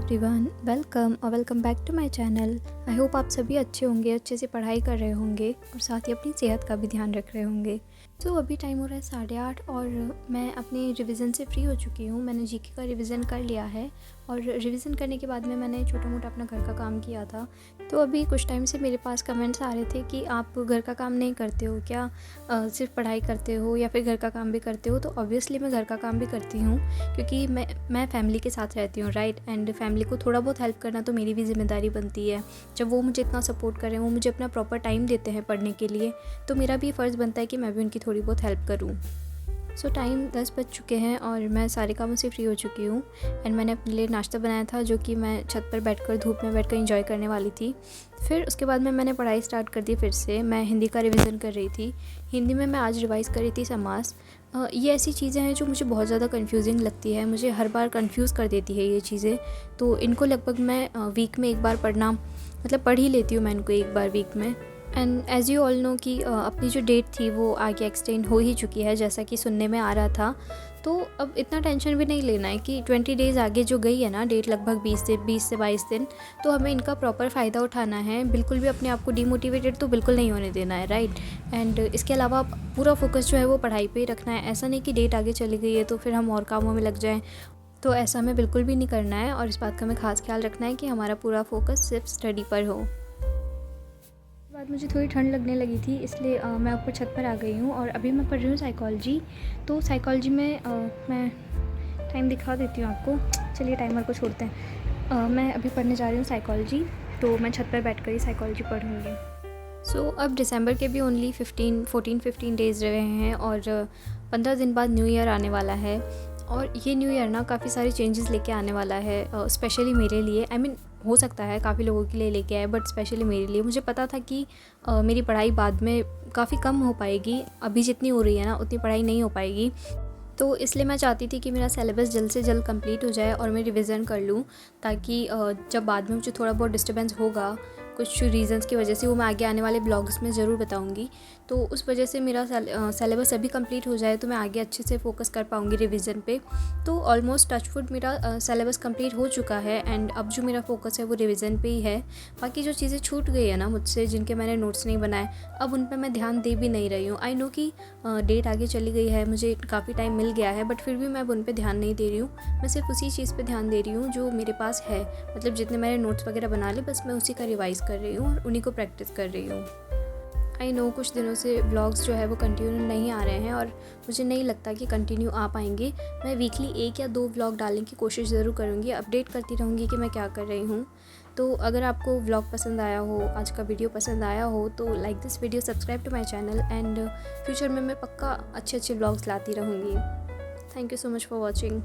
Everyone, welcome और welcome back to my channel. I hope आप सभी अच्छे होंगे, अच्छे से पढ़ाई कर रहे होंगे और साथ ही अपनी सेहत का भी ध्यान रख रहे होंगे। अभी टाइम हो रहा है 8:30 और मैं अपने रिवीजन से फ्री हो चुकी हूँ। मैंने जीके का रिवीजन कर लिया है और रिवीजन करने के बाद में मैंने छोटा मोटा अपना घर का काम किया था। तो अभी कुछ टाइम से मेरे पास कमेंट्स आ रहे थे कि आप घर का काम नहीं करते हो क्या, सिर्फ पढ़ाई करते हो या फिर घर का काम भी करते हो। तो ऑब्वियसली मैं घर का काम भी करती हूँ क्योंकि मैं फैमिली के साथ रहती हूँ, राइट। एंड फैमिली को थोड़ा बहुत हेल्प करना तो मेरी भी जिम्मेदारी बनती है। जब वो मुझे इतना सपोर्ट कर रहे हैं, वो मुझे अपना प्रॉपर टाइम देते हैं पढ़ने के लिए, तो मेरा भी फ़र्ज़ बनता है कि मैं भी उनकी थोड़ी बहुत हेल्प करूँ। टाइम 10 बज चुके हैं और मैं सारे कामों से फ्री हो चुकी हूँ। एंड मैंने अपने लिए नाश्ता बनाया था जो कि मैं छत पर बैठकर धूप में बैठकर एंजॉय करने वाली थी। फिर उसके बाद में मैंने पढ़ाई स्टार्ट कर दी। फिर से मैं हिंदी का रिवीजन कर रही थी। हिंदी में मैं आज रिवाइज़ कर रही थी समास। ये ऐसी चीज़ें हैं जो मुझे बहुत ज़्यादा कंफ्यूजिंग लगती है, मुझे हर बार कंफ्यूज कर देती है ये चीज़ें। तो इनको लगभग मैं वीक में एक बार पढ़ ही लेती हूँ मैं इनको एक बार वीक में। And as you all know कि अपनी जो डेट थी वो आगे एक्सटेंड हो ही चुकी है, जैसा कि सुनने में आ रहा था। तो अब इतना टेंशन भी नहीं लेना है कि 20 डेज़ आगे जो गई है ना डेट, लगभग 20 से 22 दिन, तो हमें इनका प्रॉपर फ़ायदा उठाना है। बिल्कुल भी अपने आप को डिमोटिवेटेड तो बिल्कुल नहीं होने देना है, राइट। एंड इसके अलावा पूरा फोकस जो है वो पढ़ाई पे ही रखना है। ऐसा नहीं कि डेट आगे चली गई है तो फिर हम और कामों में लग जाएँ, तो ऐसा हमें बिल्कुल भी नहीं करना है। और इस बात का हमें ख़ास ख्याल रखना है कि हमारा पूरा फोकस सिर्फ स्टडी पर हो। बाद मुझे थोड़ी ठंड लगने लगी थी, इसलिए मैं ऊपर छत पर आ गई हूँ और अभी मैं पढ़ रही हूँ साइकोलॉजी। तो साइकोलॉजी में मैं टाइम दिखा देती हूँ आपको। चलिए टाइमर को छोड़ते हैं। मैं अभी पढ़ने जा रही हूँ साइकोलॉजी, तो मैं छत पर बैठकर ही साइकोलॉजी पढ़ूँगी। अब दिसंबर के भी ओनली 14-15 डेज़ रहे हैं और 15 दिन बाद न्यू ईयर आने वाला है। और ये न्यू ईयर ना काफ़ी सारे चेंजेस लेके आने वाला है, स्पेशली मेरे लिए। आई मीन हो सकता है काफ़ी लोगों के लिए लेके आए, बट स्पेशली मेरे लिए। मुझे पता था कि मेरी पढ़ाई बाद में काफ़ी कम हो पाएगी, अभी जितनी हो रही है ना उतनी पढ़ाई नहीं हो पाएगी। तो इसलिए मैं चाहती थी कि मेरा सिलेबस जल्द से जल्द कंप्लीट हो जाए और मैं रिवीज़न कर लूँ, ताकि जब बाद में मुझे थोड़ा बहुत डिस्टर्बेंस होगा कुछ रीज़न्स की वजह से, वो मैं आगे आने वाले ब्लॉग्स में ज़रूर बताऊंगी। तो उस वजह से मेरा सिलेबस अभी कंप्लीट हो जाए तो मैं आगे अच्छे से फोकस कर पाऊंगी रिवीजन पे। तो ऑलमोस्ट टचवुड मेरा सिलेबस कंप्लीट हो चुका है एंड अब जो मेरा फोकस है वो रिवीजन पे ही है। बाकी जो चीज़ें छूट गई है ना मुझसे, जिनके मैंने नोट्स नहीं बनाए, अब उन पर मैं ध्यान दे भी नहीं रही हूँ। आई नो कि डेट आगे चली गई है, मुझे काफ़ी टाइम मिल गया है, बट फिर भी मैं अब उन पर ध्यान नहीं दे रही हूँ। मैं सिर्फ उसी चीज़ पर ध्यान दे रही हूँ जो मेरे पास है, मतलब जितने मैंने नोट्स वगैरह बना लिए बस मैं उसी का रिवाइज़ कर रही हूँ और उन्हीं को प्रैक्टिस कर रही हूँ। आई नो कुछ दिनों से व्लॉग्स जो है वो कंटिन्यू नहीं आ रहे हैं और मुझे नहीं लगता कि कंटिन्यू आ पाएंगे। मैं वीकली 1 या 2 व्लॉग डालने की कोशिश ज़रूर करूँगी, अपडेट करती रहूँगी कि मैं क्या कर रही हूँ। तो अगर आपको व्लॉग पसंद आया हो, आज का वीडियो पसंद आया हो, तो like this video, subscribe to my channel and future में मैं पक्का अच्छे व्लॉग्स लाती रहूँगी। Thank you so much for watching.